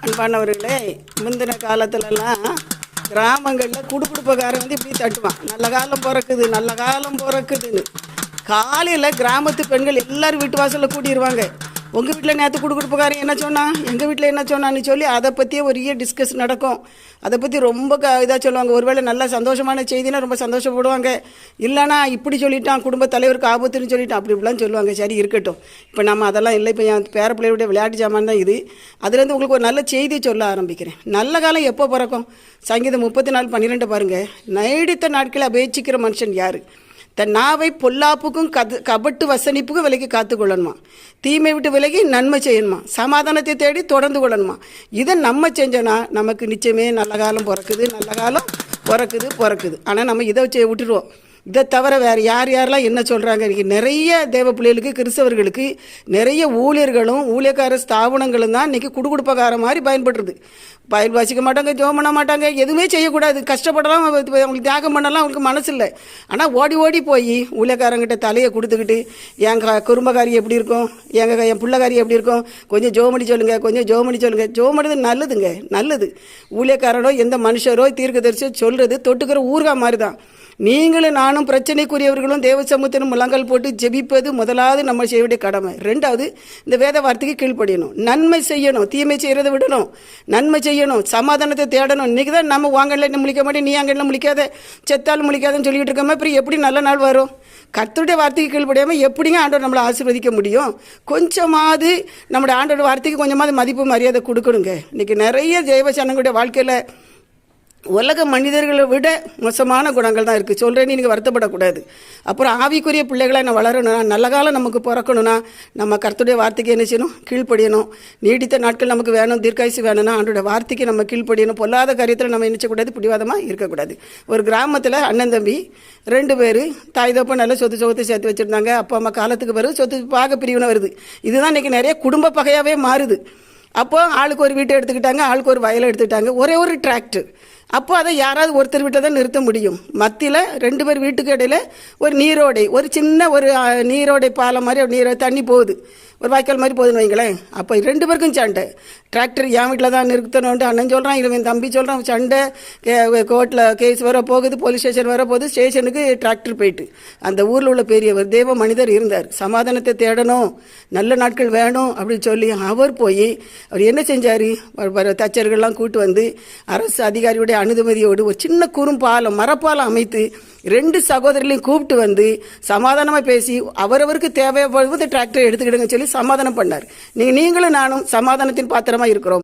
அன்பானவர்களே, முந்தின காலத்துலலாம் கிராமங்களில் குடுகுடுப்பக்காரன் இப்படி தட்டுவான், நல்ல காலம் பிறக்குது நல்ல காலம் பிறக்குதுன்னு. காலையில் கிராமத்து பெண்கள் எல்லோரும் வீட்டு வாசலில் கூட்டிடுவாங்க. உங்கள் வீட்டில் நேற்று குடுகுடுப்பக்காரன் என்ன சொன்னான், எங்கள் வீட்டில் என்ன சொன்னான்னு சொல்லி அதை பற்றியே ஒரு டிஸ்கஸ் நடக்கும். அதை பற்றி ரொம்ப இதாக சொல்லுவாங்க. ஒருவேளை நல்ல சந்தோஷமான செய்தினா ரொம்ப சந்தோஷப்படுவாங்க, இல்லைனா இப்படி சொல்லிட்டான், குடும்ப தலைவருக்கு ஆபத்துன்னு சொல்லிட்டான், அப்படி இப்படிலாம் சொல்லுவாங்க. சரி இருக்கட்டும், இப்போ நம்ம அதெல்லாம் இல்லை. இப்போ என் பேர பிள்ளையுடைய விளையாட்டு ஜாமான் தான் இது. அதுலேருந்து உங்களுக்கு ஒரு நல்ல செய்தி சொல்ல ஆரம்பிக்கிறேன். நல்ல காலம் எப்போ பிறக்கும்? சங்கீதம் 34:12 பாருங்கள். நீடித்த நாட்களை அபேட்சிக்கிற மனுஷன் யார்? தன் நாவை பொல்லாப்புக்கும் கபட்டு வசனிப்புக்கும் விலகி காத்து கொள்ளணுமா, தீமை விட்டு விலகி நன்மை செய்யணுமா, சமாதானத்தை தேடி தொடர்ந்து கொள்ளணுமா. இதை நம்ம செஞ்சோன்னா நமக்கு நிச்சயமே நல்ல காலம் பிறக்குது, நல்ல காலம் பிறக்குது. ஆனால் நம்ம இதை விட்டுருவோம். இதை தவிர வேறு யாரெல்லாம் என்ன சொல்கிறாங்க? இன்றைக்கி நிறைய தேவ பிள்ளைகளுக்கு, கிறிஸ்தவர்களுக்கு நிறைய ஊழியர்களும் ஊழியக்கார ஸ்தாபனங்களும் தான் இன்றைக்கி குடுகுடுப்பக்கார மாதிரி பயன்படுறது. பயில் வாசிக்க மாட்டாங்க, ஜோம் பண்ண மாட்டாங்க, எதுவுமே செய்யக்கூடாது, கஷ்டப்படலாம், அவங்களுக்கு தியாகம் பண்ணலாம் அவங்களுக்கு மனசு இல்லை. ஆனால் ஓடி ஓடி போய் ஊழியக்காரங்கிட்ட தலையை கொடுத்துக்கிட்டு, எங்கள் குடும்பக்காரி எப்படி இருக்கும், என் பிள்ளைக்காரி எப்படி இருக்கும், கொஞ்சம் ஜோமணி சொல்லுங்கள், கொஞ்சம் ஜோமணி சொல்லுங்கள். ஜோமணிது நல்லதுங்க, நல்லது. ஊழியக்காரனோ எந்த மனுஷரோ தீர்க்கதரிசியோ சொல்கிறது தொட்டுக்கிற ஊர்கா மாதிரி தான். நீங்களும் நானும் பிரச்சனைக்குரியவர்களும் தேவ சமூகத்திനും முழங்கால் போட்டு ஜெபிப்பது முதலாவது நம்ம செய்ய வேண்டிய கடமை. ரெண்டாவது, இந்த வேத வார்த்தைக்கு கீழ்ப்படியணும், நன்மை செய்யணும், தீமை செய்கிறத விடணும், நன்மை செய்யணும், சமாதானத்தை தேடணும். இன்றைக்கி தான் நம்ம வாங்கல முழிக்க மாட்டேன், நீ அங்கெல்லாம் முழிக்காத, செத்தாலும் முழிக்காதன்னு சொல்லிட்டு இருக்கோமே, அப்புறம் எப்படி நல்ல நாள் வரும்? கர்த்தருடைய வார்த்தைக்கு கீழ்ப்படியாமல் எப்படிங்க ஆண்டவர் நம்மளை ஆசீர்வதிக்க முடியும்? கொஞ்சமாவது நம்முடைய ஆண்டோட வார்த்தைக்கு கொஞ்சமாவது மதிப்பு மரியாதை கொடுக்கணுங்க. இன்றைக்கி நிறைய தெய்வ ஜனங்களுடைய வாழ்க்கையில் உலக மனிதர்களை விட மோசமான குணங்கள் தான் இருக்குது. சொல்கிறேன்னு நீங்கள் வருத்தப்படக்கூடாது. அப்புறம் ஆவிக்குரிய பிள்ளைகளை நான் வளரணும்னா, நல்ல காலம் நமக்கு பிறக்கணும்னா நம்ம கர்த்தருடைய வார்த்தைக்கு என்ன செய்யணும்? கீழ்ப்படியணும். நீடித்த நாட்கள் நமக்கு வேணும், தீர்க்காயுசு வேணும்னா ஆண்டோட வார்த்தைக்கு நம்ம கீழ்ப்படியணும். பொல்லாத காரியத்தில் நம்ம நினைச்சக்கூடாது, பிடிவாதமாக இருக்கக்கூடாது. ஒரு கிராமத்தில் அண்ணன் தம்பி 2 பேர் தாய் தப்ப நல்ல சொத்து சேர்த்து வச்சுருந்தாங்க. அப்பா அம்மா காலத்துக்கு பிறகு சொத்து பாக பிரிவினை வருது. இதுதான் இன்றைக்கி நிறைய குடும்ப பகையாகவே மாறுது. அப்போது ஆளுக்கு ஒரு வீட்டை எடுத்துக்கிட்டாங்க, ஆளுக்கு ஒரு வயலை எடுத்துக்கிட்டாங்க, ஒரே ஒரு டிராக்டர். அப்போ அதை யாராவது ஒருத்தர் வீட்டை தான் நிறுத்த முடியும். மத்தியில் 2 பேர் வீட்டுக்கு இடையில் ஒரு நீரோடை, ஒரு சின்ன ஒரு நீரோடை பாலம் மாதிரி தண்ணி போகுது, ஒரு வாய்க்கால் மாதிரி போகுதுன்னு வைங்களேன். அப்போ 2 பேருக்கும் சண்டை. டிராக்டர் என் வீட்டில் தான் நிறுத்தணுன்ட்டு அண்ணன் சொல்கிறான், இவன் தம்பி சொல்கிறான். சண்டை, கோர்ட்டில் கேஸ் வர போகுது, போலீஸ் ஸ்டேஷன் வர போகுது. ஸ்டேஷனுக்கு டிராக்டர் போயிட்டு அந்த ஊரில் உள்ள பெரியவர் தேவ மனிதர் இருந்தார். சமாதானத்தை தேடணும், நல்ல நாட்கள் வேணும் அப்படின்னு சொல்லி அவர் போய் அவர் என்ன செஞ்சார்? தச்சர்கள்லாம் கூட்டு வந்து அரசு அதிகாரியுடைய அனுமதியோடு ஒரு சின்ன குறும்பாலம், மரப்பாலம் அமைத்து 2 சகோதரர்களையும் கூப்பிட்டு வந்து சமாதானமாக பேசி அவரவருக்கு தேவைப்படுவது டிராக்டரை எடுத்துக்கிடுங்க சொல்லி சமாதானம் பண்ணார். நீங்களும் நானும் சமாதானத்தின் பாத்திரமாக இருக்கிறோம்.